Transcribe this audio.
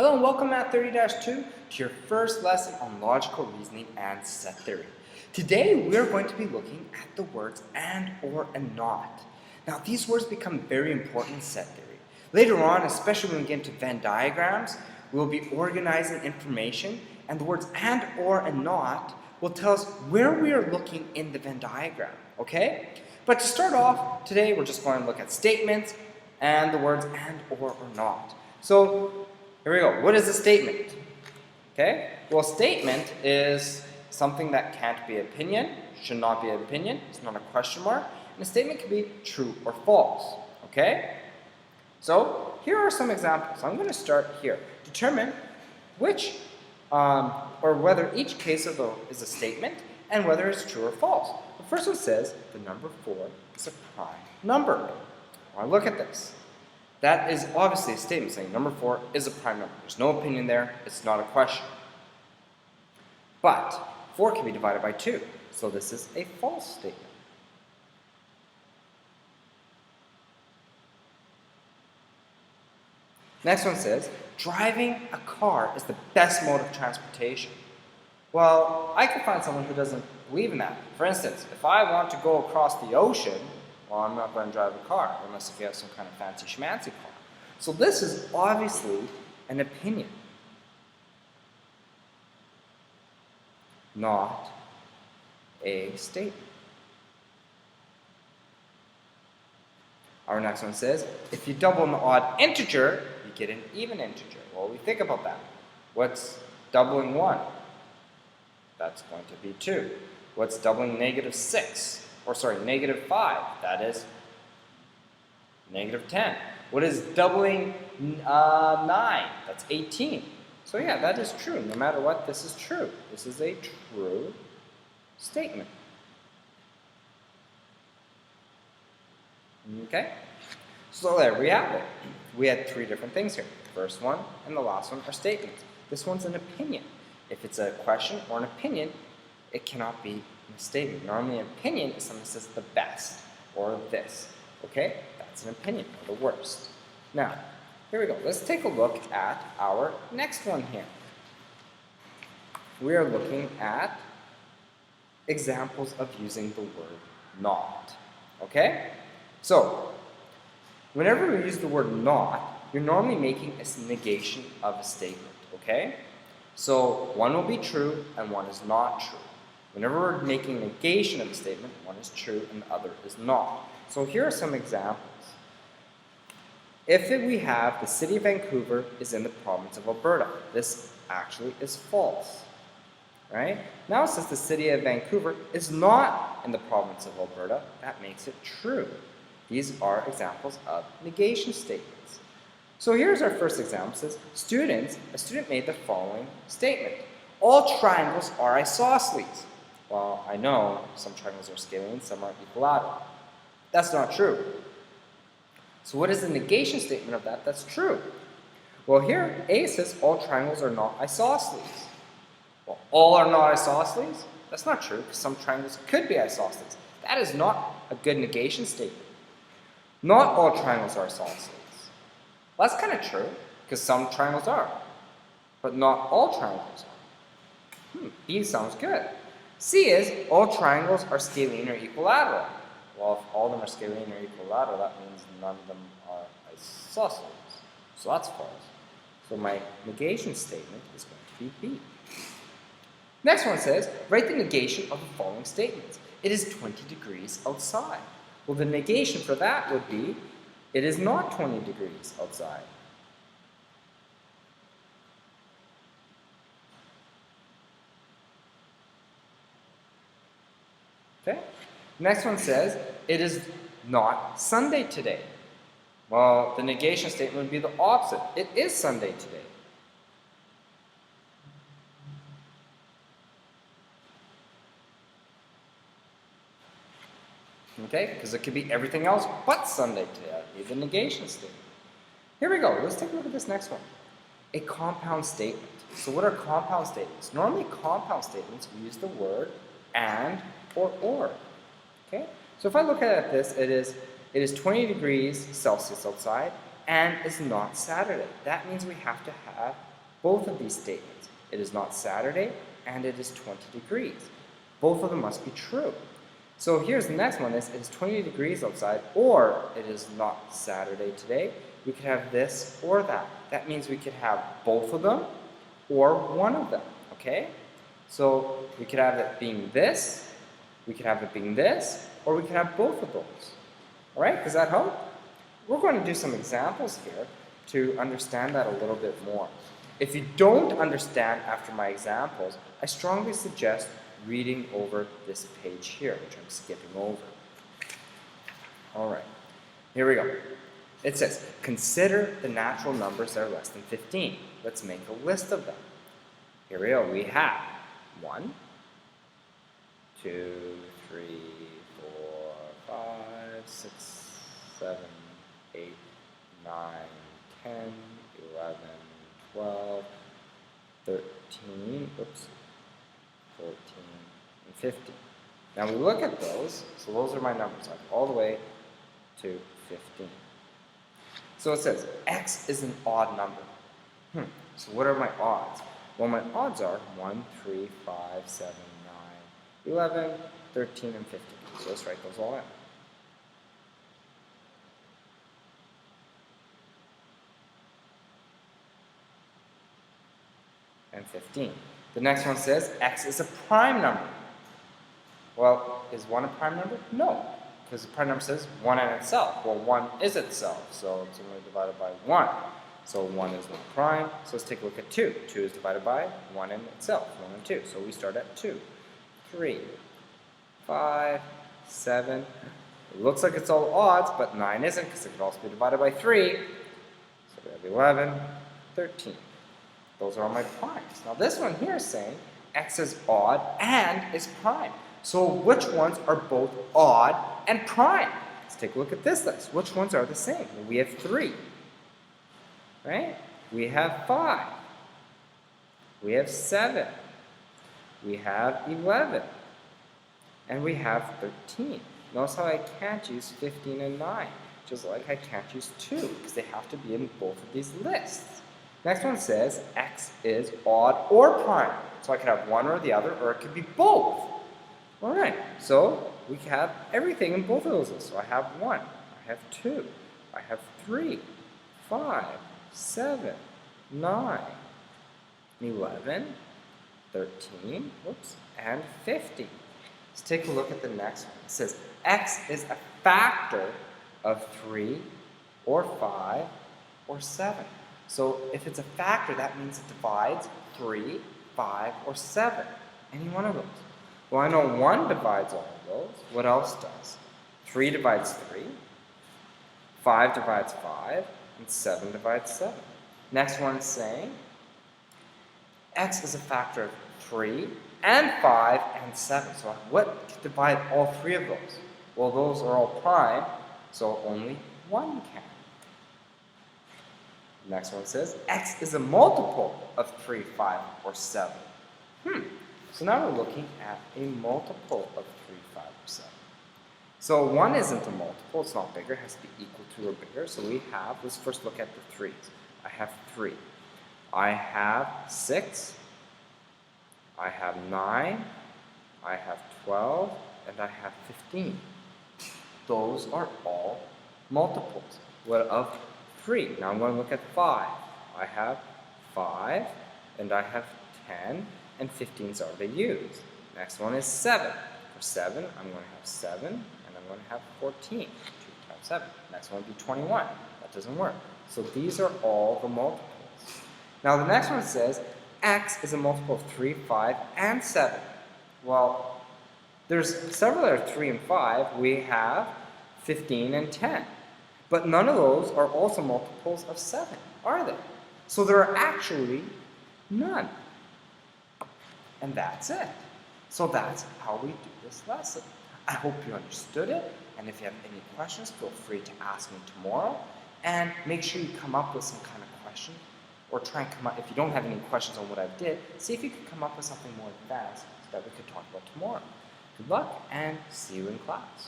Hello and welcome at 30-2 to your first lesson on logical reasoning and set theory. Today we are going to be looking at the words and, or, and not. Now these words become very important in set theory. Later on, especially when we get into Venn diagrams, we will be organizing information and the words and, or, and not will tell us where we are looking in the Venn diagram, okay? But to start off, today we're just going to look at statements and the words and, or not. So here we go. What is a statement? Okay? Well, a statement is something that can't be opinion, should not be an opinion, it's not a question mark, and a statement can be true or false. Okay? So here are some examples. I'm going to start here. Determine which or whether each case of is a statement and whether it's true or false. The first one says the number 4 is a prime number. Now look at this. That is obviously a statement saying number 4 is a prime number. There's no opinion there. It's not a question. But 4 can be divided by 2. So this is a false statement. Next one says, driving a car is the best mode of transportation. Well, I could find someone who doesn't believe in that. For instance, if I want to go across the ocean, well, I'm not going to drive a car, unless if you have some kind of fancy schmancy car. So this is obviously an opinion, not a statement. Our next one says, if you double an odd integer, you get an even integer. Well, we think about that. What's doubling 1? That's going to be 2. What's doubling -6? Or sorry, -5, that is -10. What is doubling 9? That's 18. So yeah, that is true. No matter what, this is true. This is a true statement. Okay? So there we have it. We had 3 different things here. The first one and the last one are statements. This one's an opinion. If it's a question or an opinion, it cannot be a statement. Normally an opinion is something that says the best or this. Okay? That's an opinion, or the worst. Now, here we go. Let's take a look at our next one here. We are looking at examples of using the word not. Okay? So, whenever we use the word not, you're normally making a negation of a statement. Okay? So, one will be true and one is not true. Whenever we're making negation of a statement, one is true and the other is not. So here are some examples. If we have the city of Vancouver is in the province of Alberta, this actually is false. Right? Now it says the city of Vancouver is not in the province of Alberta. That makes it true. These are examples of negation statements. So here's our first example. It says, a student made the following statement. All triangles are isosceles. Well, I know some triangles are scalene, some are equilateral. That's not true. So what is the negation statement of that that's true? Well, here A says all triangles are not isosceles. Well, all are not isosceles? That's not true, because some triangles could be isosceles. That is not a good negation statement. Not all triangles are isosceles. Well, that's kind of true, because some triangles are, but not all triangles are. B sounds good. C is all triangles are scalene or equilateral. Well, if all of them are scalene or equilateral, that means none of them are isosceles. So that's false. So my negation statement is going to be B. Next one says, write the negation of the following statements. It is 20 degrees outside. Well, the negation for that would be, it is not 20 degrees outside. Okay? Next one says, it is not Sunday today. Well, the negation statement would be the opposite. It is Sunday today. Okay? Because it could be everything else but Sunday today. That would be the negation statement. Here we go. Let's take a look at this next one. A compound statement. So what are compound statements? Normally compound statements, we use the word and or. Okay? So if I look at this, it is 20 degrees Celsius outside and it's not Saturday. That means we have to have both of these statements. It is not Saturday and it is 20 degrees. Both of them must be true. So here's the next one. It is 20 degrees outside, or it is not Saturday today. We could have this or that. That means we could have both of them or one of them, okay? So we could have it being this, we could have it being this, or we could have both of those. All right, does that help? We're going to do some examples here to understand that a little bit more. If you don't understand after my examples, I strongly suggest reading over this page here, which I'm skipping over. All right, here we go. It says, consider the natural numbers that are less than 15. Let's make a list of them. Here we go. We have 1, 2, 3, 4, 5, 6, 7, 8, 9, 10, 11, 12, 13, 14, and 15. Now we look at those, so those are my numbers, all the way to 15. So it says, x is an odd number. So what are my odds? Well, my odds are 1, 3, 5, 7, 9, 11, 13, and 15. So let's write those all out. And 15. The next one says x is a prime number. Well, is 1 a prime number? No, because the prime number says 1 in itself. Well, 1 is itself, so it's only divided by 1. So 1 is not prime. So let's take a look at 2. 2 is divided by 1 in itself, 1 and 2. So we start at 2, 3, 5, 7. It looks like it's all odds, but 9 isn't, because it could also be divided by 3. So we have 11, 13. Those are all my primes. Now this one here is saying x is odd and is prime. So which ones are both odd and prime? Let's take a look at this list. Which ones are the same? Well, we have 3, right? We have 5. We have 7. We have 11. And we have 13. Notice how I can't use 15 and 9, just like I can't use 2, because they have to be in both of these lists. Next one says x is odd or prime. So I could have one or the other, or it could be both. All right, so we have everything in both of those lists. So I have 1, I have 2, I have 3, 5, 7, 9, 11, 13, and 15. Let's take a look at the next one. It says x is a factor of 3 or 5 or 7. So if it's a factor, that means it divides 3, 5, or 7. Any one of those. Well, I know 1 divides all of those. What else does? 3 divides 3, 5 divides 5, and 7 divides 7. Next one is saying x is a factor of 3 and 5 and 7. So what can divide all 3 of those? Well, those are all prime, so only 1 can. Next one says, x is a multiple of 3, 5, or 7. So now we're looking at a multiple of 3, 5, or 7. So 1 isn't a multiple, it's not bigger, it has to be equal to or bigger. So we have, let's first look at the 3's. I have 3. I have 6. I have 9. I have 12. And I have 15. Those are all multiples. What of 3? Now I'm going to look at 5. I have 5, and I have 10, and 15's already used. Next one is 7. For 7, I'm going to have 7, and I'm going to have 14. 2 times 7. Next one would be 21. That doesn't work. So these are all the multiples. Now the next one says x is a multiple of 3, 5, and 7. Well, there's several that are 3 and 5. We have 15 and 10. But none of those are also multiples of 7, are they? So there are actually none. And that's it. So that's how we do this lesson. I hope you understood it. And if you have any questions, feel free to ask me tomorrow. And make sure you come up with some kind of question. Or try and come up, if you don't have any questions on what I did, see if you could come up with something more advanced so that we could talk about tomorrow. Good luck, and see you in class.